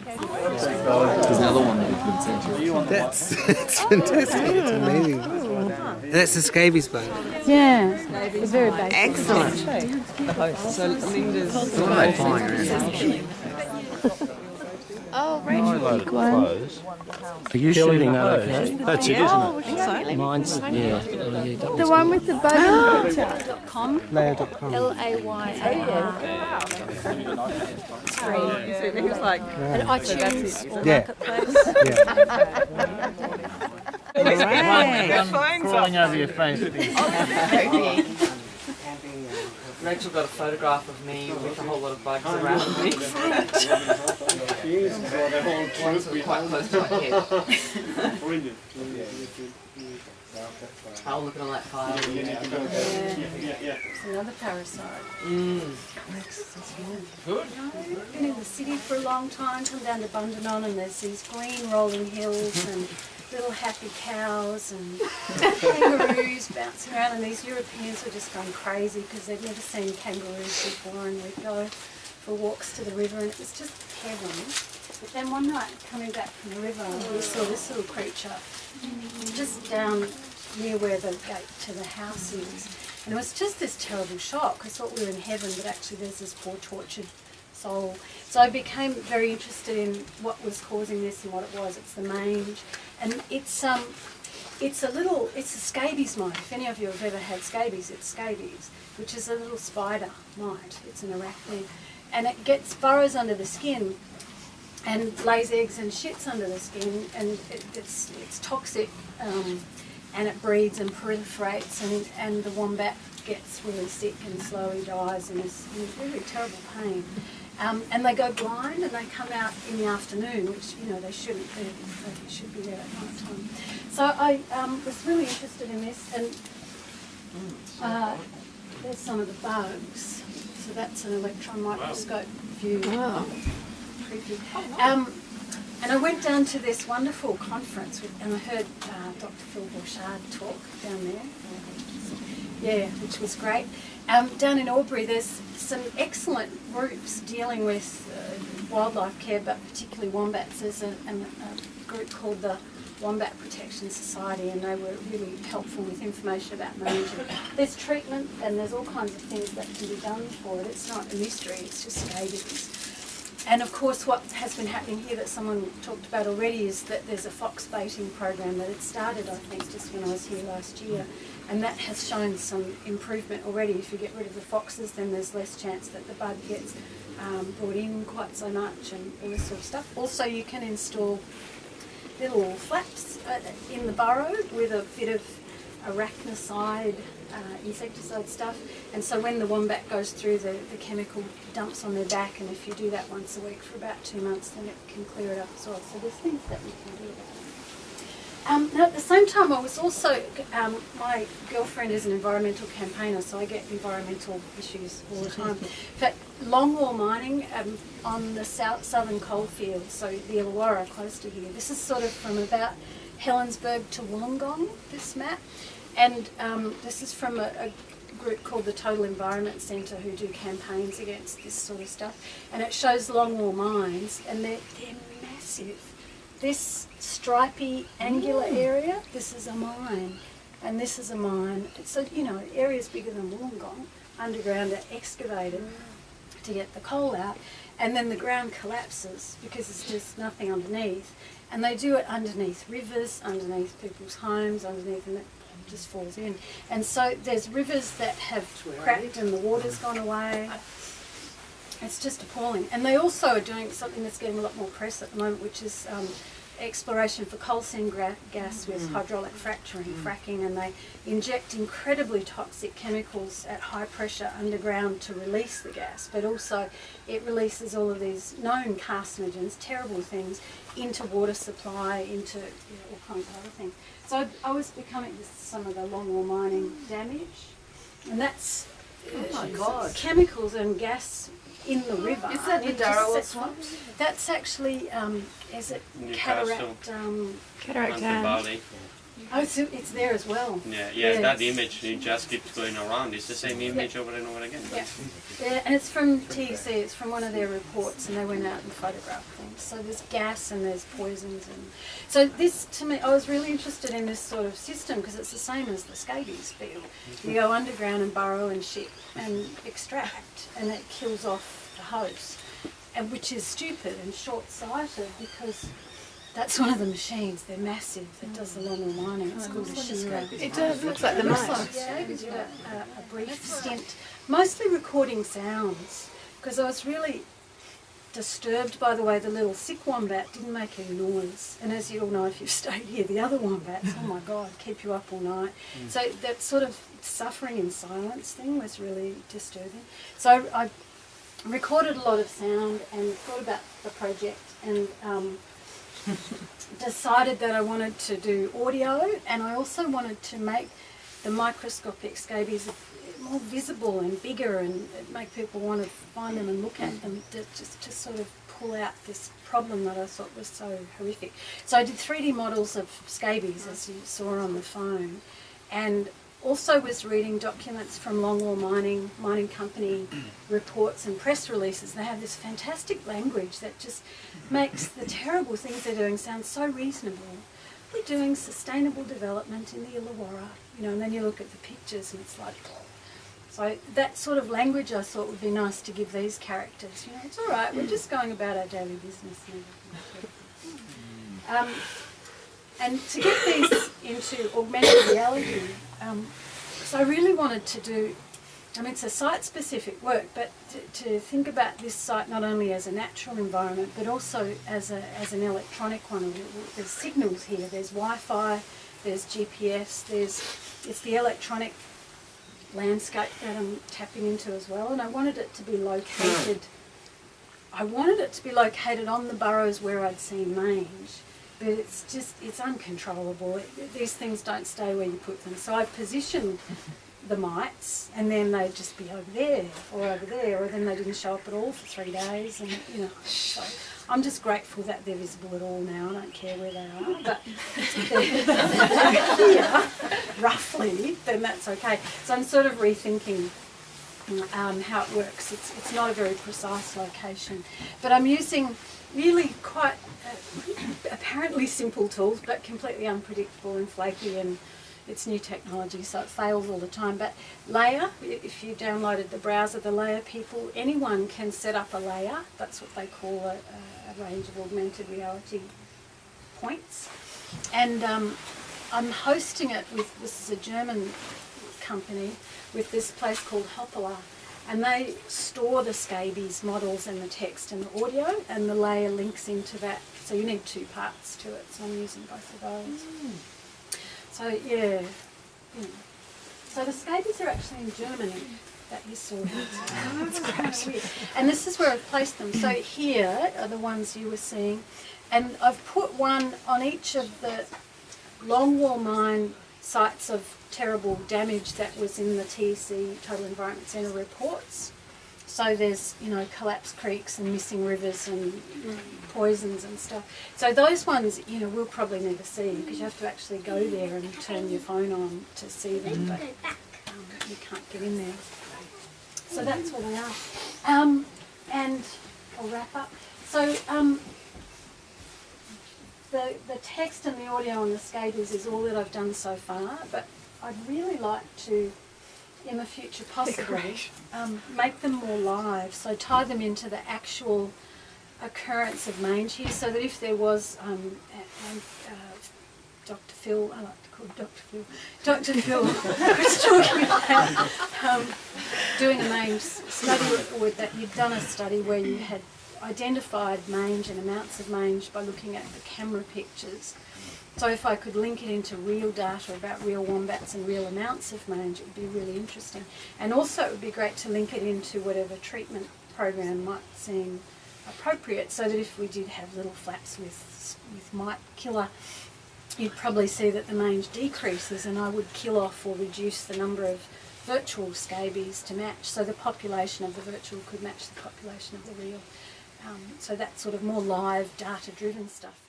There's another one that you've been sent to. That's fantastic. It's amazing. And that's the scabies bone. Yeah, it's very basic. Excellent. So Linda's... What are they flying around? Oh, Rachel, big one. Are you shooting that okay? That's it, isn't it? Mine's, yeah. The one with the bug picture. Layer.com. L-A-Y-A-R. So it looks like... And iTunes or Yeah. Marketplace. Yeah. Crawling over your face. Rachel got a photograph of me with a whole lot of bugs around me. Ones were quite close to my head. Brilliant. I'll look at all that file. It's another parasite. Good. Been in the city for a long time, come down to Bundanon and there's these green rolling hills and little happy cows and kangaroos bouncing around, and these Europeans were just going crazy because they'd never seen kangaroos before, and we'd go for walks to the river and it was just heaven. But then one night coming back from the river we saw this little creature just down near where the gate to the house is, and it was just this terrible shock. I thought we were in heaven, but actually there's this poor tortured soul. So I became very interested in what was causing this and what it was. It's the mange, and it's a scabies mite. If any of you have ever had scabies, it's scabies, which is a little spider mite. It's an arachnid, and it burrows under the skin and lays eggs and shits under the skin, and it's toxic, and it breeds and proliferates, and the wombat gets really sick and slowly dies and is in really terrible pain. And they go blind and they come out in the afternoon, which, you know, they shouldn't be. They should be there at night time. So I was really interested in this, and there's some of the bugs. So that's an electron microscope view. Wow. And I went down to this wonderful conference and I heard Dr. Phil Borchard talk down there. Yeah, which was great. Down in Albury, there's some excellent groups dealing with wildlife care, but particularly wombats. There's a group called the Wombat Protection Society, and they were really helpful with information about managing. There's treatment, and there's all kinds of things that can be done for it. It's not a mystery, it's just scabies. And of course what has been happening here that someone talked about already is that there's a fox baiting program that had started, I think, just when I was here last year, and that has shown some improvement already. If you get rid of the foxes, then there's less chance that the bug gets brought in quite so much and all this sort of stuff. Also, you can install little flaps in the burrow with a bit of arachnicide, insecticide stuff, and so when the wombat goes through, the chemical dumps on their back, and if you do that once a week for about 2 months, then it can clear it up as well. So there's things that we can do about it. Now at the same time, I was also, my girlfriend is an environmental campaigner, so I get environmental issues all the time. In fact, longwall mining on the southern coalfields, so the Illawarra close to here, this is sort of from about Helensburgh to Wollongong, this map. And this is from a group called the Total Environment Centre who do campaigns against this sort of stuff. And it shows longwall mines, and they're massive. This stripy, angular area, this is a mine, and this is a mine. So, you know, areas bigger than Wollongong, underground, are excavated to get the coal out, and then the ground collapses because there's just nothing underneath. And they do it underneath rivers, underneath people's homes, underneath, and it just falls in. And so there's rivers that have cracked and the water's gone away. It's just appalling. And they also are doing something that's getting a lot more press at the moment, which is exploration for coal seam gas with hydraulic fracking, and they inject incredibly toxic chemicals at high pressure underground to release the gas, but also it releases all of these known carcinogens, terrible things, into water supply, into all kinds of other things. So I was becoming some of the longwall mining damage, and that's chemicals and gas in the river. Is that the Darrell swamp? That's actually, is it Cataract? Cataract Dam. Oh, it's there as well. Yeah, that image, it just keeps going around. It's the same image over and over again. Yeah, and it's from TEC, it's from one of their reports, and they went out and photographed things. So there's gas and there's poisons. And so this, to me, I was really interested in this sort of system because it's the same as the scabies field. You go underground and burrow and ship and extract, and it kills off the host, and which is stupid and short-sighted because that's one of the machines. They're massive. That does the longwall mining. It's called a shearer. It does. Looks like the mice. Yeah, we did a brief stint, mostly recording sounds, because I was really disturbed by the way the little sick wombat didn't make any noise. And as you all know, if you've stayed here, the other wombats, oh my God, keep you up all night. So that sort of suffering in silence thing was really disturbing. So I recorded a lot of sound and thought about the project and decided that I wanted to do audio, and I also wanted to make the microscopic scabies more visible and bigger and make people want to find them and look at them, just to sort of pull out this problem that I thought was so horrific. So I did 3D models of scabies, as you saw on the phone, and also was reading documents from longwall mining company reports and press releases. They have this fantastic language that just makes the terrible things they're doing sound so reasonable. We're doing sustainable development in the Illawarra, and then you look at the pictures and it's like, so that sort of language I thought would be nice to give these characters. It's all right, we're just going about our daily business and and to get these into augmented reality, so I really wanted to do, it's a site-specific work, but to think about this site not only as a natural environment, but also as an electronic one. There's signals here, there's Wi-Fi, there's GPS, it's the electronic landscape that I'm tapping into as well, and I wanted it to be located, on the burrows where I'd seen mange. But it's uncontrollable. These things don't stay where you put them. So I positioned the mites, and then they'd just be over there, or then they didn't show up at all for 3 days. And so I'm just grateful that they're visible at all now. I don't care where they are, but if they're here, roughly, then that's okay. So I'm sort of rethinking how it works. It's not a very precise location, but I'm using really quite apparently simple tools, but completely unpredictable and flaky, and it's new technology, so it fails all the time. But layer, if you downloaded the browser, the layer people, anyone can set up a layer. That's what they call a range of augmented reality points. And I'm hosting it with, this is a German company, with this place called Hoppala. And they store the scabies models and the text and the audio, and the layer links into that. So you need 2 parts to it, so I'm using both of those. So yeah. So the scabies are actually in Germany, that you saw. That's great. And this is where I've placed them. So here are the ones you were seeing, and I've put one on each of the longwall mine sites of terrible damage that was in the TEC, Total Environment Centre reports. So there's, collapsed creeks and missing rivers and poisons and stuff. So those ones, we'll probably never see, because you have to actually go there and turn your phone on to see them, but you can't get in there. So that's where they are. And I'll wrap up. So the text and the audio on the scabies is all that I've done so far, but I'd really like to, in the future possibly, make them more live, so tie them into the actual occurrence of mange here, so that if there was Dr. Phil, I like to call him Dr. Phil was talking about doing a mange study, or that you'd done a study where you had identified mange and amounts of mange by looking at the camera pictures. So if I could link it into real data about real wombats and real amounts of mange, it would be really interesting. And also it would be great to link it into whatever treatment program might seem appropriate, so that if we did have little flaps with mite killer, you'd probably see that the mange decreases, and I would kill off or reduce the number of virtual scabies to match, so the population of the virtual could match the population of the real. So that sort of more live data-driven stuff.